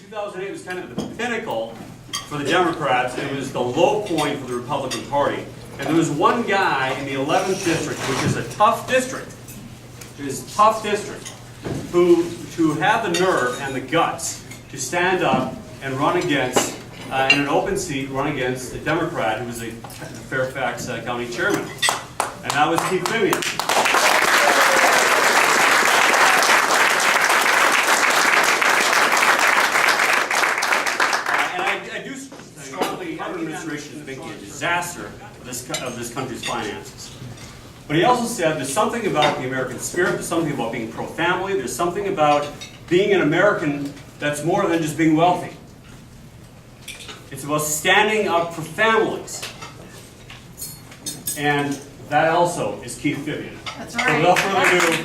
2008 was kind of the pinnacle for the Democrats, and it was the low point for the Republican Party. And there was one guy in the 11th district, which is a tough district, who had the nerve and the guts to stand up and run against, in an open seat, run against a Democrat who was a Fairfax County chairman. And that was Fimian. Administration is making a disaster of this country's finances. But he also said there's something about the American spirit, there's something about being pro-family, there's something about being an American that's more than just being wealthy. It's about standing up for families. And that also is Keith Fimian. That's right. So without further ado,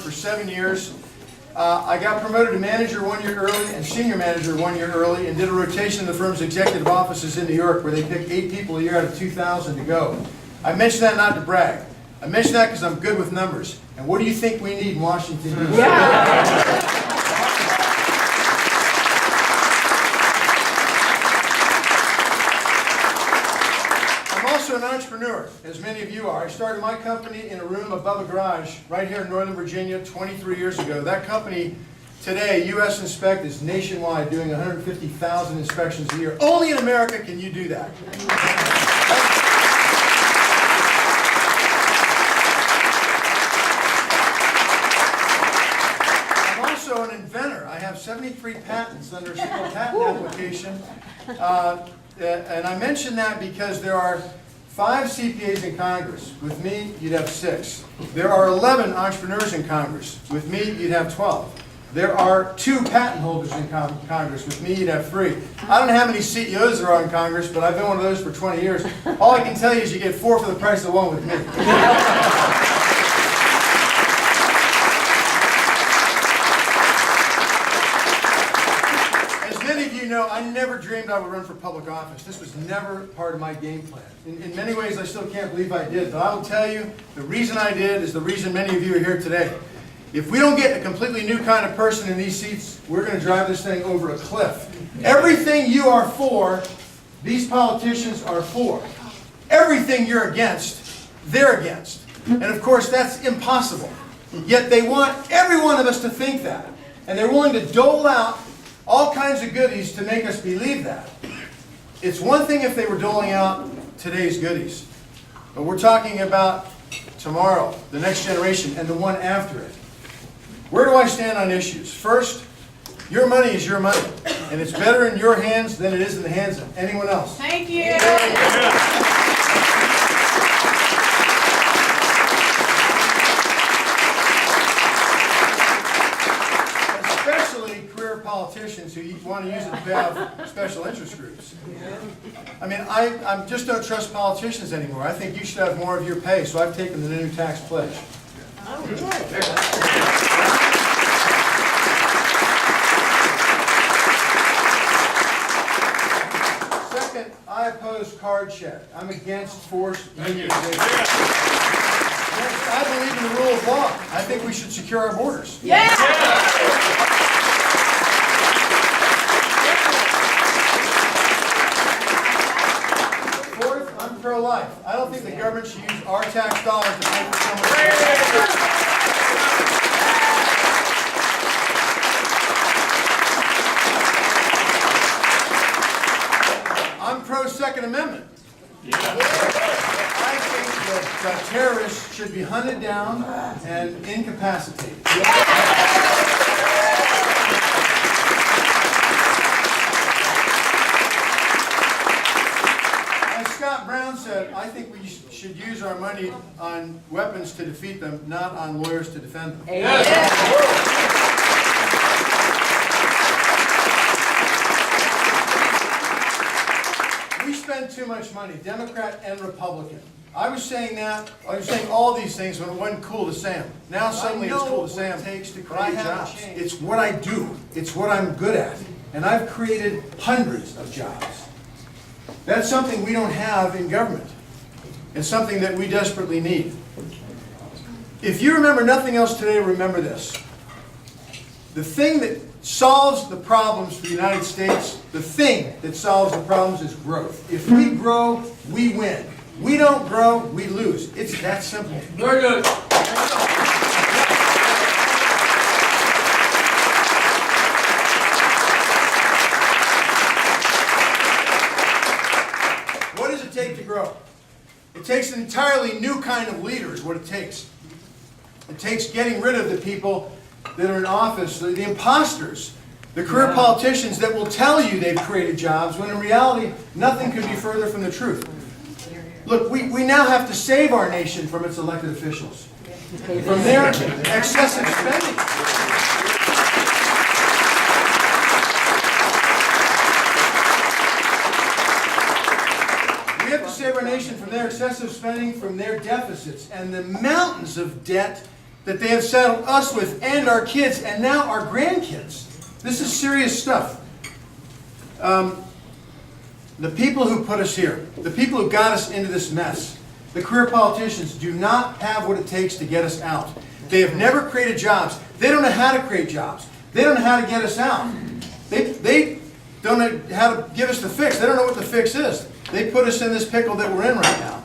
for 7 years. I got promoted to manager 1 year early and senior manager 1 year early, and did a rotation in the firm's executive offices in New York, where they pick 8 people a year out of 2,000 to go. I mention that not to brag. I mention that because I'm good with numbers. And what do you think we need in Washington, D.C.? Yeah. An entrepreneur, as many of you are. I started my company in a room above a garage right here in Northern Virginia 23 years ago. That company today, U.S. Inspect, is nationwide, doing 150,000 inspections a year. Only in America can you do that. I'm also an inventor. I have 73 patents under a single patent application. And I mention that because there are 5 CPAs in Congress. With me, you'd have 6. There are 11 entrepreneurs in Congress. With me, you'd have 12. There are 2 patent holders in Congress. With me, you'd have 3. I don't know how many CEOs there are in Congress, but I've been one of those for 20 years. All I can tell you is you get 4 for the price of 1 with me. I never dreamed I would run for public office. This was never part of my game plan. In many ways, I still can't believe I did. But I will tell you, the reason I did is the reason many of you are here today. If we don't get a completely new kind of person in these seats, we're going to drive this thing over a cliff. Everything you are for, these politicians are for. Everything you're against, they're against. And of course, that's impossible. Yet they want every one of us to think that. And they're willing to dole out all kinds of goodies to make us believe that. It's one thing if they were doling out today's goodies, but we're talking about tomorrow, the next generation, and the one after it. Where do I stand on issues? First, your money is your money, and it's better in your hands than it is in the hands of anyone else. Thank you. Politicians who want to use it to pay off special interest groups. I mean, I just don't trust politicians anymore. I think you should have more of your pay, so I've taken the new tax pledge. Second, I oppose card check. I'm against forced unionization. Next, I believe in the rule of law. I think we should secure our borders. Pro-life. I don't think the government should use our tax dollars to pay for someone else. I'm pro-Second Amendment. I think that terrorists should be hunted down and incapacitated. Brown said, I think we should use our money on weapons to defeat them, not on lawyers to defend them. We spend too much money, Democrat and Republican. I was saying all these things when it wasn't cool to say them. Now suddenly it's cool to say them. But I have jobs. It's what I do. It's what I'm good at. And I've created hundreds of jobs. That's something we don't have in government. It's something that we desperately need. If you remember nothing else today, remember this. The thing that solves the problems for the United States, the thing that solves the problems is growth. If we grow, we win. We don't grow, we lose. It's that simple. Very good. What does it take to grow? It takes an entirely new kind of leader is what it takes. It takes getting rid of the people that are in office, the imposters, the career politicians that will tell you they've created jobs, when in reality, nothing could be further from the truth. Look, we now have to save our nation from its elected officials, from their excessive spending. We have to save our nation from their excessive spending, from their deficits, and the mountains of debt that they have saddled us with, and our kids, and now our grandkids. This is serious stuff. The people who put us here, the people who got us into this mess, the career politicians do not have what it takes to get us out. They have never created jobs. They don't know how to create jobs. They don't know how to get us out. They don't know how to give us the fix. They don't know what the fix is. They put us in this pickle that we're in right now.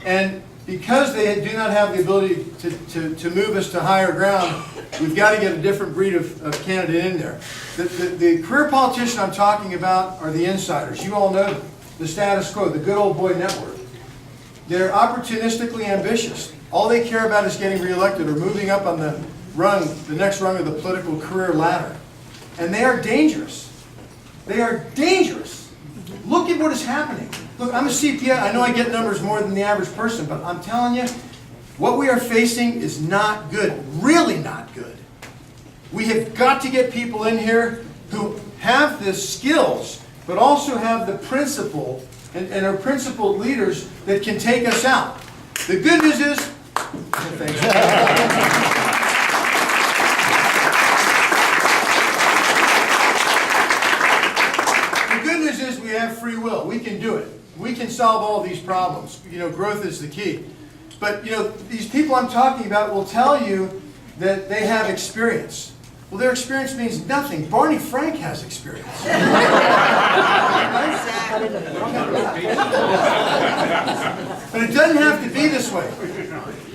And because they do not have the ability to move us to higher ground, we've got to get a different breed of candidate in there. The career politician I'm talking about are the insiders. You all know the status quo, the good old boy network. They're opportunistically ambitious. All they care about is getting reelected or moving up on the next rung of the political career ladder. And they are dangerous. They are dangerous. Look at what is happening. Look, I'm a CPA. I know I get numbers more than the average person, but I'm telling you, what we are facing is not good. Really not good. We have got to get people in here who have the skills, but also have the principle and are principled leaders that can take us out. The good news is, thanks. The good news is we have free will. We can do it. We can solve all these problems. You know, growth is the key. But, you know, these people I'm talking about will tell you that they have experience. Well, their experience means nothing. Barney Frank has experience. But it doesn't have to be this way.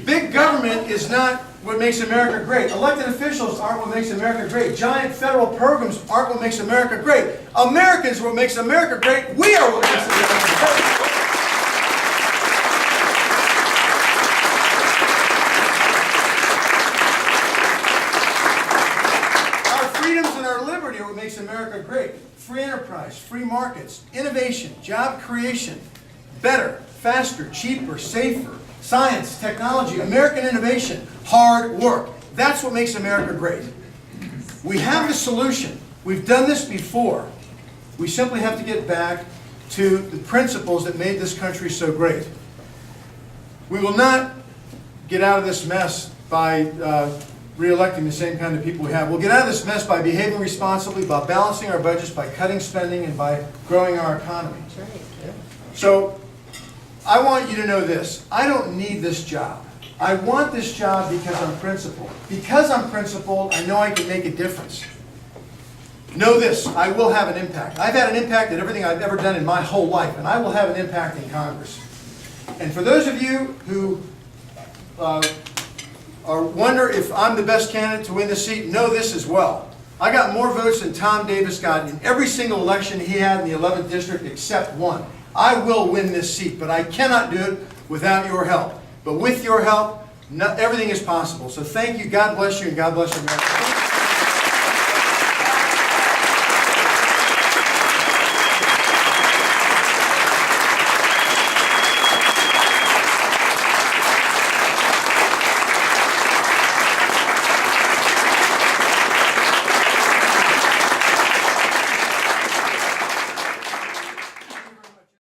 Big government is not what makes America great. Elected officials aren't what makes America great. Giant federal programs aren't what makes America great. Americans are what makes America great. We are what makes America great. What makes America great. Free enterprise, free markets, innovation, job creation, better, faster, cheaper, safer, science, technology, American innovation, hard work. That's what makes America great. We have the solution. We've done this before. We simply have to get back to the principles that made this country so great. We will not get out of this mess by re-electing the same kind of people we have. We'll get out of this mess by behaving responsibly, by balancing our budgets, by cutting spending, and by growing our economy. So, I want you to know this. I don't need this job. I want this job because I'm principled. Because I'm principled, I know I can make a difference. Know this, I will have an impact. I've had an impact at everything I've ever done in my whole life, and I will have an impact in Congress. And for those of you who or wonder if I'm the best candidate to win the seat, know this as well. I got more votes than Tom Davis got in every single election he had in the 11th district except one. I will win this seat, but I cannot do it without your help. But with your help, everything is possible. So thank you, God bless you, and God bless America.